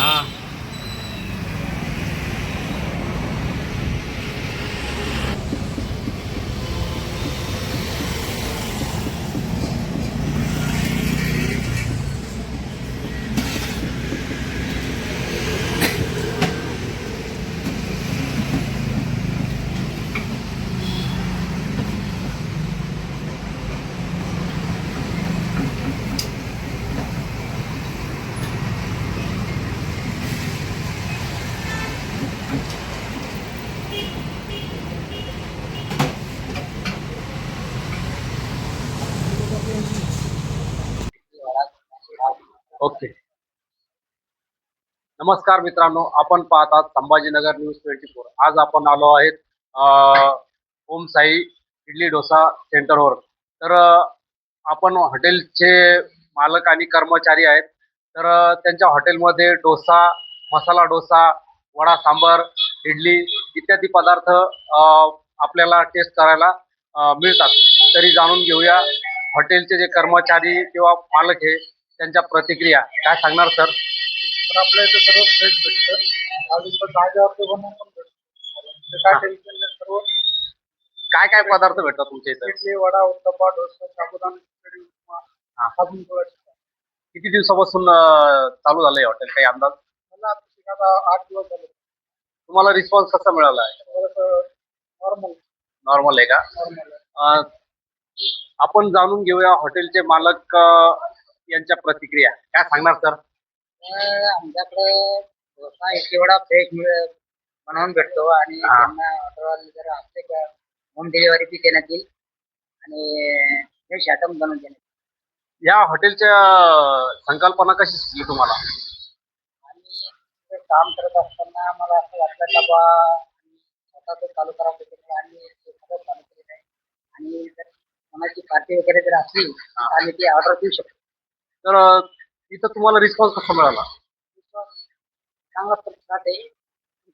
हा. ओके. नमस्कार मित्रांनो, आपण पाहतात संभाजीनगर न्यूज 24. आज आपण आलो आहेत ओम साई इडली डोसा सेंटरवर. तर आपण हॉटेलचे मालक आणि कर्मचारी आहेत. तर त्यांच्या हॉटेलमध्ये डोसा, मसाला डोसा, वडा सांबर, इडली इत्यादी पदार्थ आपल्याला टेस्ट करायला मिळतात. तरी जाणून घेऊया हॉटेलचे जे कर्मचारी किंवा मालक आहे त्यांच्या प्रतिक्रिया. काय सांगणार सर? तर आपल्या इथं सर्व फ्रेश भेटतं. अजून पण ताज्यावरती बनवून पण भेटतं. काय टेन्शन नाही, सर्व काय काय पदार्थ भेटतात तुमच्या इथं? इडली, वडा, उत्तप्पा, डोसा, साबुदाणा खिचडी, उपमा, हा. अजून पोळ्या. किती दिवसापासून चालू झालंय हॉटेल, काही अंदाज? मला आता 8 दिवस झाले. तुम्हाला रिस्पॉन्स कसा मिळाला आहे? नॉर्मल नॉर्मल आहे का? नॉर्मल आहे. अं, आपण जाणून घेऊया हॉटेलचे मालक यांच्या प्रतिक्रिया. काय सांगणार सर? आमच्याकडे डोसा इडली वडा फ्रेश बनवून भेटतो आणि हा. त्यांना ऑर्डर जर असले का होम डिलिव्हरी बी देण्यात येईल आणि फ्रेश आयटम बनवून देण्यात येईल. या हॉटेलच्या संकल्पना कशी सुचली तुम्हाला? आणि ते काम करत असताना मला असं वाटलं का बा स्वतःच चालू करावं वगैरे आणि ते सगळं चालू केलेलं आहे. आणि जर कोणाची पार्टी वगैरे जर असली तर आम्ही ती ऑर्डर देऊ शकतो. तर इथं तुम्हाला रिस्पॉन्स कसा मिळाला? चांगला प्रतिसाद आहे.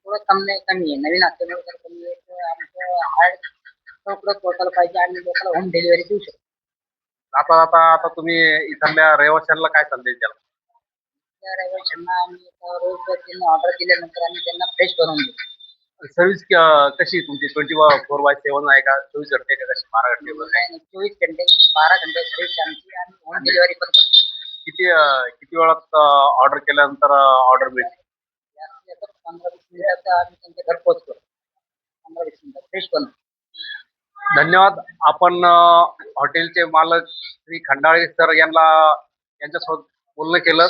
थोडं कमी आहे. नवीन असल्यामुळे जर कमी आहे तर आमचं हार्ड लवकरच पोहोचायला पाहिजे आणि लोकांना होम डिलिव्हरी देऊ शकतो. आता आता आता तुम्ही इथल्या रहिवाशांना काय संदेश द्याल? त्या रहिवाशांना आम्ही रोज जर त्यांनी ऑर्डर केल्यानंतर आम्ही त्यांना फ्रेश बनवून देतो. सर्व्हिस कशी आहे तुमची? 24/7 आहे का? 24 घंटे का कशी? 12 घंटे वगैरे? नाही, 24 घंटे 12 घंटे सर्व्हिस आमची आणि होम डिलिव्हरी पण करतो. किती वेळात ऑर्डर केल्यानंतर ऑर्डर मिळते? जास्त 15-20 मिनिटात आम्ही त्यांच्या घर पोहोचतो. 15-20 मिनिटात फ्रेश बनवतो. धन्यवाद. आपण हॉटेलचे मालक श्री खंडाळे सर यांच्यासोबत बोलणं केलं.